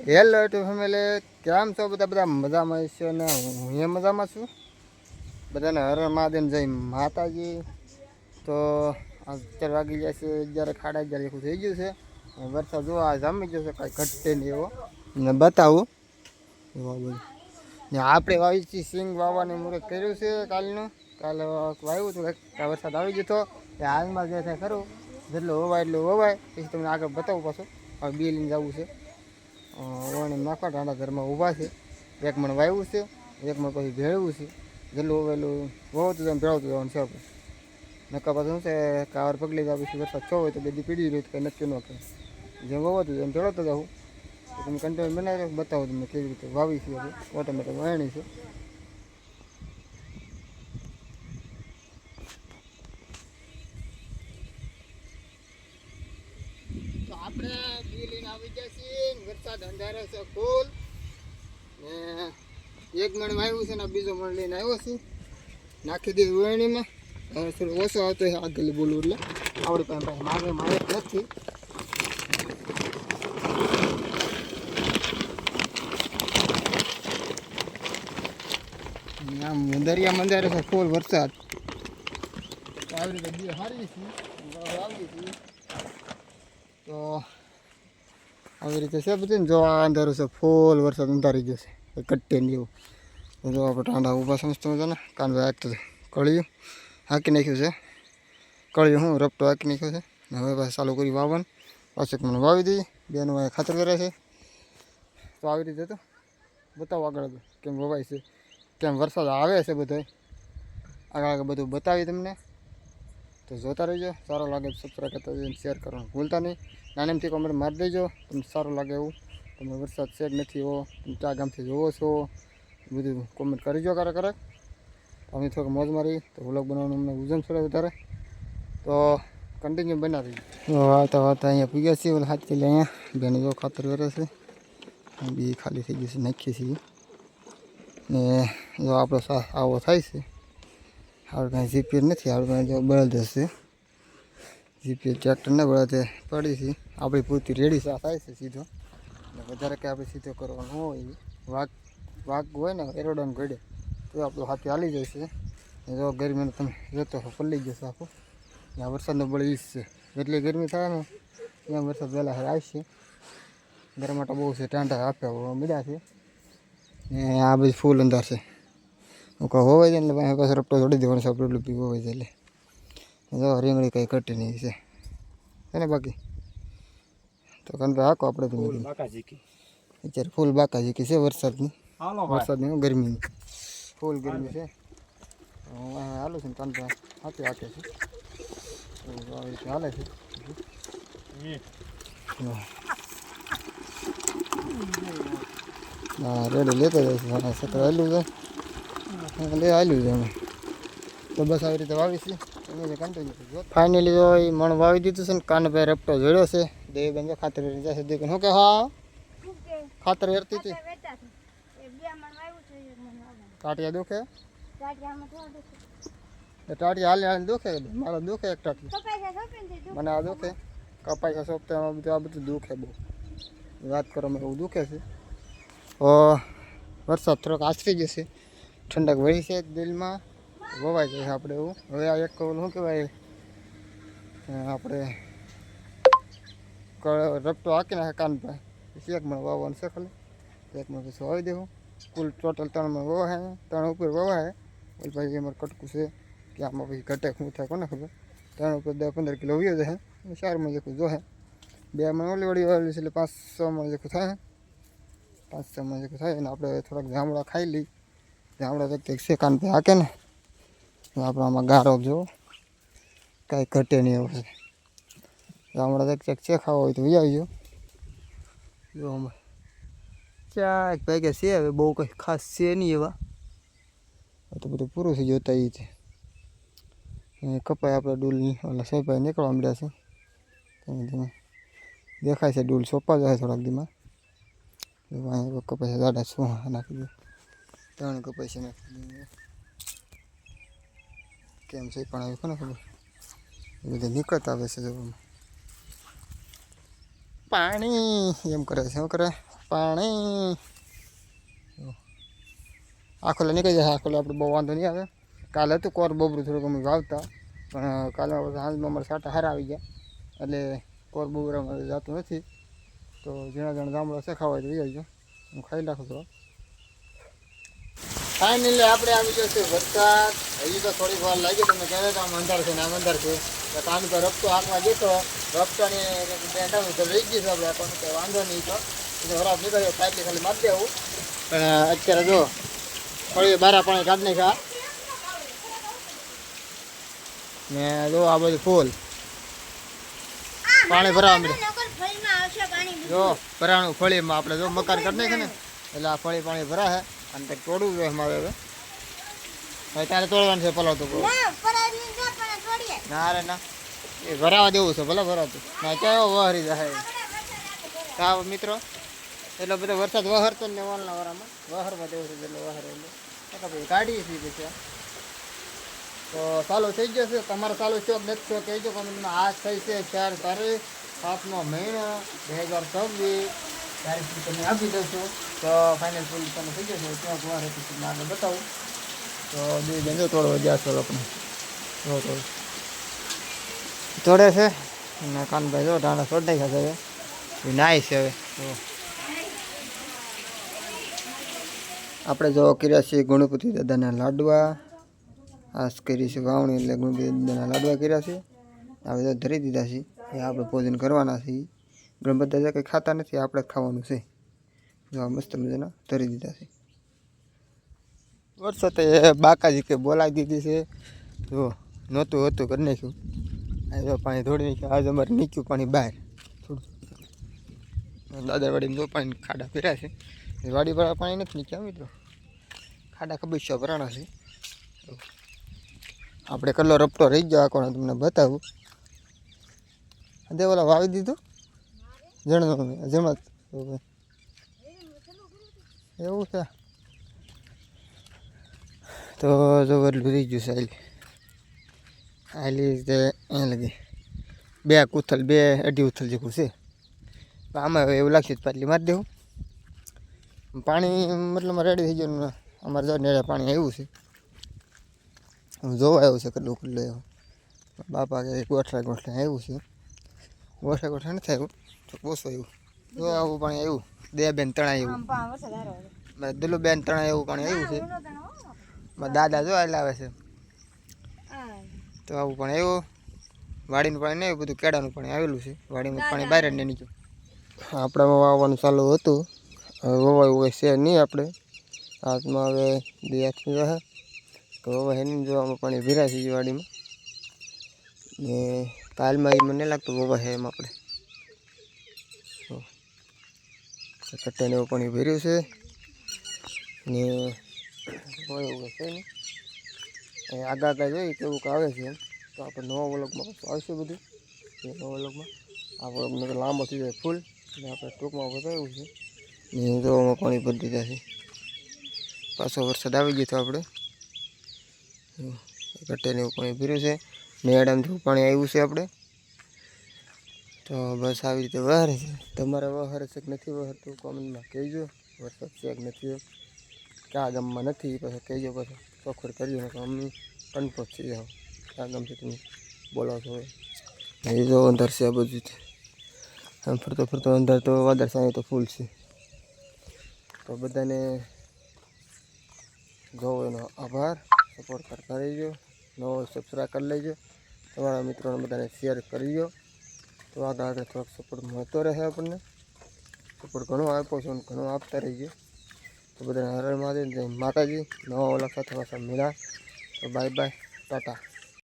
Hello two family, કેમ છો બધા મજામાં છો ને? હું એ મજામાં છું. બધાને હર મહાદેવ જય માતાજી. તો અત્યારે વાગી ગયા છે 11 સાડા 11 એવું થઈ ગયું છે. વરસાદ જોવા જામી ગયો છે, કાંઈ ઘટે નહીં એવો ને બતાવું. ને આપણે વાવી છીએ સિંગ વાવવાનું મુહૂર્ત કર્યું છે કાલનું. કાલે વાવ્યું હતું, વરસાદ આવી ગયો હતો. હાલમાં જે થાય ખરું, જેટલું હોવાય એટલું હોવાય. પછી તમને આગળ બતાવું પાછું. હવે બે લઈને જવું છે. ઓણી નાખવા ટાણા ઘરમાં ઊભા છે. એક મણ વાવ્યું છે, એક મણ પછી ભેળવું છે. જેટલું હોવેલું હોતું જાય ભેળવતું જવાનું છે આપણે. નકા પાછું શું છે, કાવર પગલી જાય પછી વરસાદ છો હોય તો બધી પીડી રહ્યું કંઈ નક્કી ન કરે. જેમ હોતું એમ ભેળવતો જાઉં. તમે કન્ટિન્યુ બનાવી બતાવો તમને કેવી રીતે વાવી છે. ઓટોમેટિક વાવણી છે. તો આપણે બી લઈને આવી ગયા છીએ. વરસાદ અંધારે છે ફૂલ ને એક મણ વાવ્યું છે ને બીજો મણ લઈને આવ્યો છું. નાખી દીધું વરણીમાં. હવે થોડો ઓછો આવતો હોય આગળ બોલું એટલે આવડી પાસે મારે નથી. આમ દરિયા મંદારે છે ફૂલ વરસાદ. આવી રીતે બે હારી છે આવી હતી. તો આવી રીતે છે બધું ને. જો આ અંધારું છે ફૂલ વરસાદ અંધારી ગયો છે કટ્ટે ને એવું. જો આપણે ટાંડા ઊભા સમજતો હતા ને કાંદો હાંકતો કળિયું હાંકી નાખ્યું છે. કળિયું હું રપટો હાંકી નાખ્યો છે. ને હવે પાછું ચાલુ કરી વાવન. પાછું મને વાવી દઈએ. બેનું અહીંયા ખાતર કરે છે. તો આવી રીતે તો બતાવો આગળ કેમ વવાય છે, કેમ વરસાદ આવે છે. બધો આગળ બધું બતાવી તમને. તો જોતા રહેજો. સારો લાગે તો સબસ્ક્રાઈબ કરતા જઈને શેર કરવાનું ભૂલતા નહીં. નાનેમથી કોમેન્ટ મારી દેજો તમને સારું લાગે એવું. તમે વરસાદ છે કે નથી એવો, તમે ક્યાં ગામથી જોવો છો બધું કોમેન્ટ કરીજો. કરે અમે થોડુંક મોજ મારી તો વ્લોગ બનાવવાનું અમને ઉજન છોડે વધારે. તો કન્ટિન્યુ બનાવી વાતા અહીંયા પીગ્યા છીએ. ઓલા હાથથી લઈ અહીંયા બેને જો ખાતર કરે છે. બી ખાલી થઈ ગયું છે, નાખીએ છીએ. ને જો આપણો આવો થાય છે. આપણે કાંઈ જીપીએર નથી. આપણે કાંઈ જો બળદ હશે. જીપીએર ટ્રેક્ટરને બળદે પડી છે. આપણી પૂરતી રેડી થાય છે સીધો. વધારે કંઈ આપણે સીધો કરવાનો હોય. વાઘ હોય ને એરોડાને ઘડે તો આપણો હાથી હાલી જાય છે. જો ગરમીને તમે જોતો પલ્લી જશે આખું. ત્યાં વરસાદનો બળી ઈજ છે. એટલી ગરમી થાય ને ત્યાં વરસાદ વહેલા આવશે. ગરમાટા બહુ છે. ટાંટા આપ્યા મળ્યા છે. ને આ બધી ફૂલ અંધાર છે. કોઈ હોવાય જાય એટલે પાછો રપટો જોડી દેવાનો છે. આપણે એટલું પી હોવાય જાય એટલે જો રીંગણી કંઈ ઘટે નહીં છે ને બાકી તો કંઈ હાકો આપણે તો અત્યારે ફૂલ બાકા જીકી છે વરસાદની ગરમીની ફૂલ ગરમી છે. હાલું છે ને કાંતો હાથે હાકે છે. આવી રીતે હાલે છે. હા રેડી લેતા જાય છે. સત્ર હાલ્યું છે હાલ્યું છે અમે. તો બસ આવી રીતે વાવી છે. ફાઇનલી જો એ મણ વાવી દીધું છે ને. કાનભાઈ રપટો જોડ્યો છે. દેવબેન જો ખાતર વેરી જશે. દેખ શું કે હા ખાતર વેરતી હતી. ટાટિયા દુખે ટાટિયા હાલે દુખે. મારો દુખે એક ટાટિયા મને આ દુખે. કપાઈ સોંપતા બધું આ બધું દુખે બહુ. વાત કરવામાં એવું દુખે છે. વરસાદ થોડોક આશરી જશે. ઠંડક વહી છે દિલમાં. વવાઈ જાય આપણે એવું. હવે આ એક શું કહેવાય આપણે રપટો હાંકી નાખે કાન પર. પછી એક મણ વાવવાનું છે ખાલી. એક મણ પછી વાવી દેવું. કુલ ટોટલ 3 મણ વવાય. 3 ઉપર વવાય. પછી અમારે કટકું છે કે આમાં પછી ઘટે શું થાય કોને ખબર. 3 ઉપર 10-15 કિલો વ્યો જાય. 4 મણ જેટલું જોહે. 2 મણ ઓલી વળી વાવેલી છે એટલે 5-6 મણ જેટલું થાય. 5-6 મણ જેટલું થાય. અને આપણે થોડાક જાંબળા ખાઈ લઈ. જાંબળા તો કંઈક છે કાન પર હાકે ને આપણે આમાં ગારો જો કાંઈ ઘટે નહીં એવું છે. ગામડા ચેક ચેક ખાવા હોય તો વી આવજો. જો અમે ક્યાંક ભાગ્યા છે. હવે બહુ કંઈ ખાસ છે નહીં એવા. તો બધું પૂરું થઈ જતા એ છે. કપાય આપણે ડૂલ ઓલા સોપાઈ નીકળવા મળ્યા છે. ધીમે ધીમે દેખાય છે. ડૂલ સોંપા જાય થોડાક દીમાં. અહીંયા કપાય છે. દાડા શું નાખી દે. 3 કપાય છે નાખી દે. કેમ છે પણ આવી કોને ખબર. એ બધા નીકળતા આવે છે. પાણી એમ કરે છે. શું કરે પાણી આખોલે નીકળી જાય. આખોલે આપણે બહુ વાંધો નહીં આવે. કાલે હતું કોર બબરું થોડુંક અમે વાવતા, પણ કાલે હાલમાં અમારે સાટા હારા આવી ગયા એટલે કોર બબરામાં જતું નથી. તો ઝીણા ઝીણા જાંબળા શેખાવાય તો આવી ગયો, હું ખાઈ નાખું તો. ફાઇનલી આપણે આવી ગયો છે વરસાદ. હજી તો થોડીક વાર લાગી, તમને કહેવાય તો આમ અંધાર છે ને આમ અંધાર છે. તો કામ તો રફતો હાથમાં જતો, રફતાની બેઠાનું તો રહી ગયું છે આપણે, આપણને કંઈ વાંધો નહીં. તો ખરાબ નીકળ્યો પાઇપલી ખાલી મારી દેવું. પણ અત્યારે જો થોડી બારા પાણી કાઢી નાખ્યા ને જો આ બધું ફૂલ પાણી ભરાવા મળે. જો ભરાણું ફળીમાં આપણે જો મકાન કરી નાખે ને એટલે આ ફળી પાણી ભરાશે અને કંઈક તોડવું જોઈએ અમારે. હવે તારે તોડવાનું છે પલાવ તો ના રે ના, એ ભરાવા દેવું છે ભલે ભરાતું ના ચાલો વહરી જાય. હા મિત્રો, એટલો બધો વરસાદ વહરતો ને વાલના વારામાં વહરમાં દેવું છે, એટલે વહરે એટલે પછી કાઢીએ છીએ પછી. તો ચાલુ થઈ ગયો છે. તમારે ચાલુ છો નથી છો કહેજો કોમેન્ટમાં. આ થઈ છે 4 તારીખ 7મો મહિનો 2026. તારીખ તમે આપી દઉં તો ફાઇનલ ફૂલ તમે થઈ જશે. ક્યાં કુવા હતી તમને આગળ બતાવું. તો બે બેન તોડવા ગયા છો આપણે તોડે છે અને કાનભાઈ જો ઢાણા છોડ નાખ્યા છે. હવે નાય છે. હવે આપણે જો કર્યા છીએ ગણપતિ દાદાના લાડવા. આસ કરી છે વાવણી એટલે ગણપતિ દાદાના લાડવા કર્યા છે. હવે તો ધરી દીધા છે. એ આપણે ભોજન કરવાના છીએ. ગણપતિ દાદા કંઈ ખાતા નથી, આપણે જ ખાવાનું છે. જો મસ્ત મજાના ધરી દીધા છે. વરસાદ બાકાજી કે બોલાવી દીધી છે. જો નહોતું હતું કરી નાખ્યું. આ પાણી ધોડી નાખ્યું. આજે અમારે નીકળ્યું પાણી બહાર થોડું. દાદા વાડીમાં જો પાણી ખાડા ફેર્યા છે. વાડી વાળા પાણી નથી નીકળ્યા મિત્રો, ખાડા ખબીસ્યા ભરાણા છે. આપણે કલ્લો રપટો રહી ગયો કોને તમને બતાવું. ઓલા વાવી દીધું જણત એવું છે. તો જો એટલું રહી ગયું છે. આલી રીતે અહીંયા લગી 2 ઉથલ 2.5 ઉથલ જેવું છે. આમાં એવું લાગશે પાટલી મારી દેવું. પાણી મતલબ રેડી થઈ ગયું. અમારે જો નેડે પાણી આવ્યું છે. હું જોવા આવ્યું છે કેટલું કેટલું એવું. બાપા કે ગોઠરા આવ્યું છે. ગોઠરા નથી આવ્યું તો ઓછું આવ્યું. જો આવું પાણી આવ્યું. 2 બેન તણાય એવું, દિલું બેન તણાય એવું પાણી આવ્યું છે. દાદા જો એટલે આવે છે. તો આવું પણ એવું વાડીનું પાણી નહીં, બધું કેળાનું પાણી આવેલું છે. વાડીનું પાણી બહાર જ નહીં નીકળ્યું. આપણામાં વાવવાનું ચાલુ હતું. હવે વવાયું હોય છે નહીં. આપણે હાથમાં હવે 2 હાથની રહે તો હવે એની જોવામાં પાણી ભીરા છે વાડીમાં. ને કાલમાં એ મને લાગતું વવા છે એમ આપણે કટ્ટાને એવું પાણી ભર્યું છે. ને એવું છે ને આગળ જોઈએ કેવું આવે છે એમ. તો આપણે નવા વ્લોગમાં આવશે બધું. એ નવા વ્લોગમાં આ વ્લોગનો તો લાંબો થઈ જાય ફૂલ, એટલે આપણે ટૂંકમાં બતાવ્યું છે. ને જોવામાં પાણી ભરી દીધા છે. પાછો વરસાદ આવી ગયો તો આપણે કટ્ટાને એવું પાણી ભર્યું છે. મેડામથી પાણી આવ્યું છે આપણે. તો બસ આવી રીતે વહારે છે. તમારે વહારે છે કે નથી વહારતું કોમેન્ટમાં કહેજો. વરસાદ છે કે નથી, ક્યાં ગામમાં નથી પછી કહેજો. પછી ચોખવટ કરજો ને અમને કન્ફર્મ થઈ જાઓ ક્યાં ગામથી તમે બોલાવો છો. એ જો અંધાર છે આ બધું. આમ ફરતો ફરતો અંધાર તો વાદળ સાંઈ તો ફૂલ છે. તો બધાને જોવો એનો આભાર. સપોર્ટ કરતા રહીજો. નવો સબસ્ક્રાઈબ કરી લેજો. તમારા મિત્રોને બધાને શેર કરજો. તો આગળ થોડોક સપોર્ટ મળતો રહે આપણને. સપોર્ટ ઘણો આપ્યો છે, ઘણો આપતા રહીજો. તો બધાને હર હર મહાદેવ, જય માતાજી. નવા ઓલા સાથે પાછા મળ્યા. તો બાય બાય, ટાટા.